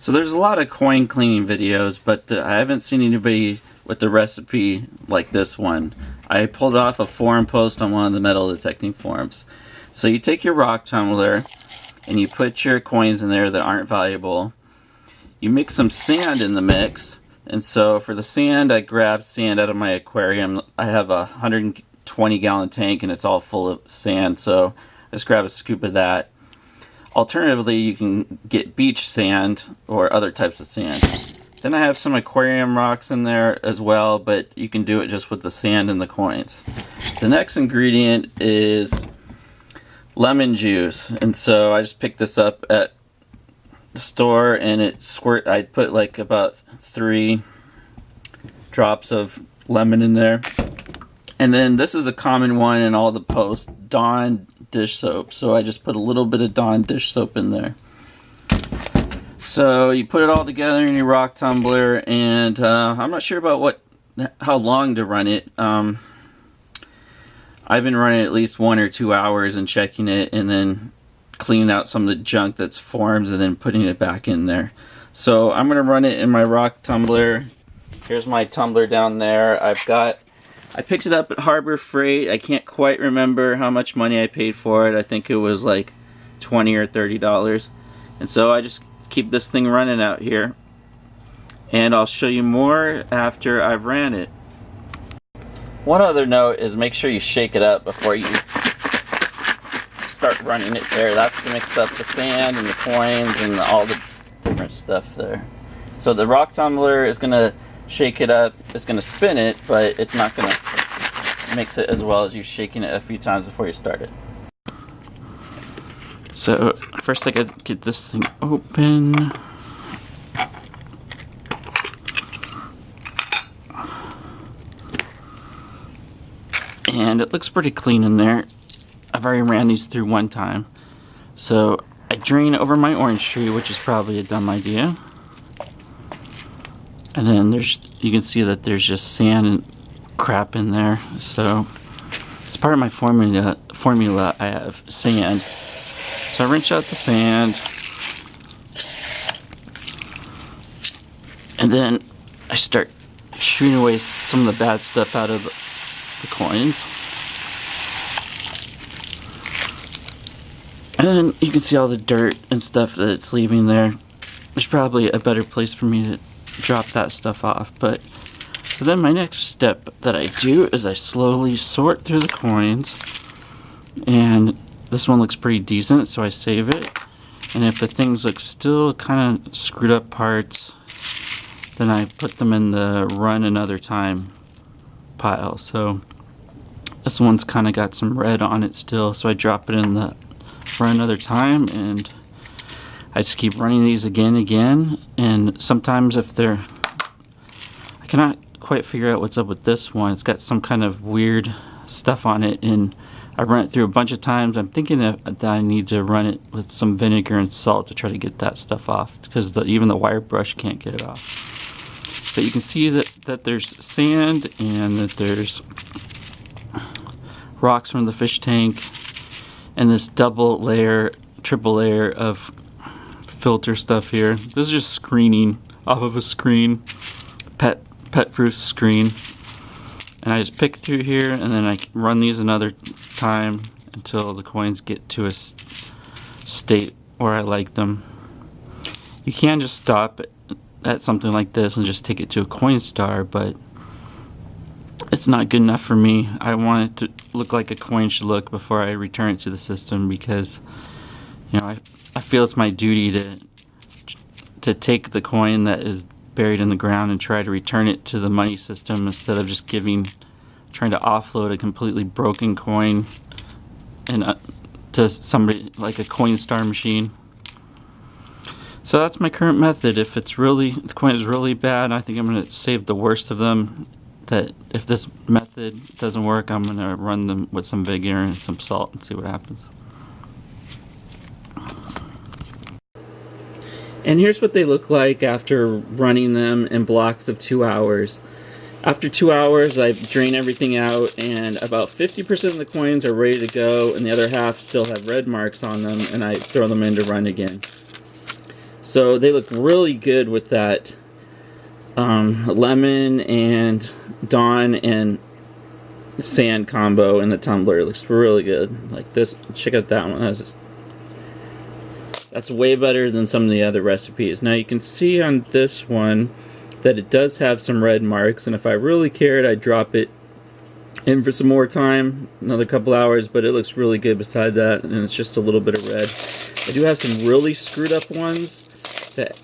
So there's a lot of coin cleaning videos, but I haven't seen anybody with the recipe like this one. I pulled off a forum post on one of the metal detecting forums. So you take your rock tumbler and you put your coins in there that aren't valuable. You mix some sand in the mix. And so for the sand, I grabbed sand out of my aquarium. I have a 120-gallon tank and it's all full of sand, so I just grab a scoop of that. Alternatively, you can get beach sand or other types of sand. Then I have some aquarium rocks in there as well, but you can do it just with the sand and the coins. The next ingredient is lemon juice, and so I just picked this up at the store, and I put like about 3 drops of lemon in there. And then this is a common one in all the posts, Dawn dish soap. So I just put a little bit of Dawn dish soap in there. So you put it all together in your rock tumbler, and I'm not sure about how long to run it. I've been running at least 1 or 2 hours and checking it, and then cleaning out some of the junk that's formed, and then putting it back in there. So I'm gonna run it in my rock tumbler. Here's my tumbler down there. I picked it up at Harbor Freight. I can't quite remember how much money I paid for it. I think it was like $20 or $30. And so I just keep this thing running out here. And I'll show you more after I've ran it. One other note is make sure you shake it up before you start running it there. That's to mix up the sand and the coins and all the different stuff there. So the rock tumbler is going to shake it up, it's going to spin it, but it's not going to mix it as well as you shaking it a few times before you start it. So first I got to get this thing open. And it looks pretty clean in there. I've already ran these through one time. So I drain over my orange tree, which is probably a dumb idea. And then you can see that there's just sand and crap in there. So it's part of my formula. I have sand. So I rinse out the sand. And then I start shooting away some of the bad stuff out of the coins. And then you can see all the dirt and stuff that it's leaving there. There's probably a better place for me to drop that stuff off. But so then my next step that I do is I slowly sort through the coins. And this one looks pretty decent, so I save it. And if the things look still kind of screwed up parts, then I put them in the run another time pile. So this one's kind of got some red on it still, so I drop it in the run another time, and I just keep running these again. And sometimes I cannot quite figure out what's up with this one. It's got some kind of weird stuff on it, and I run it through a bunch of times. I'm thinking that I need to run it with some vinegar and salt to try to get that stuff off, because even the wire brush can't get it off. But you can see that there's sand and that there's rocks from the fish tank and this triple layer of filter stuff here. This is just screening off of a screen, pet-proof screen. And I just pick through here, and then I run these another time until the coins get to a state where I like them. You can just stop at something like this and just take it to a Coinstar, but it's not good enough for me. I want it to look like a coin should look before I return it to the system, because I feel it's my duty to take the coin that is buried in the ground and try to return it to the money system, instead of just trying to offload a completely broken coin to somebody like a Coinstar machine. So that's my current method. If the coin is really bad, I think I'm going to save the worst of them. That if this method doesn't work, I'm going to run them with some vinegar and some salt and see what happens. And here's what they look like after running them in blocks of 2 hours. After 2 hours, I drain everything out, and about 50% of the coins are ready to go, and the other half still have red marks on them, and I throw them in to run again. So they look really good with that lemon and Dawn and sand combo in the tumbler. It looks really good. Like this, check out that one. That's way better than some of the other recipes. Now you can see on this one that it does have some red marks, and if I really cared, I'd drop it in for some more time, another couple hours, but it looks really good beside that, and it's just a little bit of red. I do have some really screwed up ones that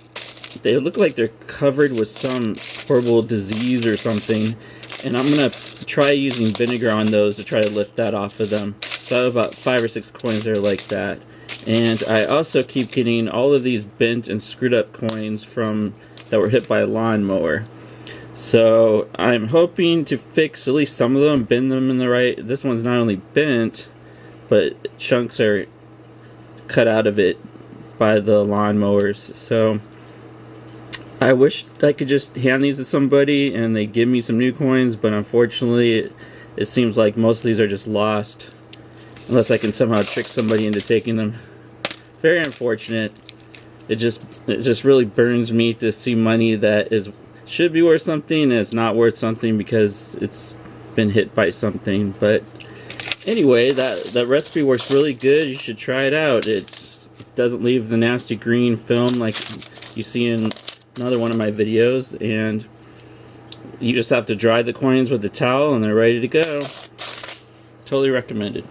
they look like they're covered with some horrible disease or something, and I'm gonna try using vinegar on those to try to lift that off of them. So I have about 5 or 6 coins that are like that. And I also keep getting all of these bent and screwed up coins from that were hit by a lawnmower. So I'm hoping to fix at least some of them, bend them in the right. This one's not only bent, but chunks are cut out of it by the lawnmowers. So I wish I could just hand these to somebody and they give me some new coins, but unfortunately it seems like most of these are just lost, unless I can somehow trick somebody into taking them. Very unfortunate. It just really burns me to see money that should be worth something and it's not worth something because it's been hit by something. But anyway, that recipe works really good. You should try it out. It doesn't leave the nasty green film like you see in another one of my videos, and you just have to dry the coins with a towel and they're ready to go. Totally recommended.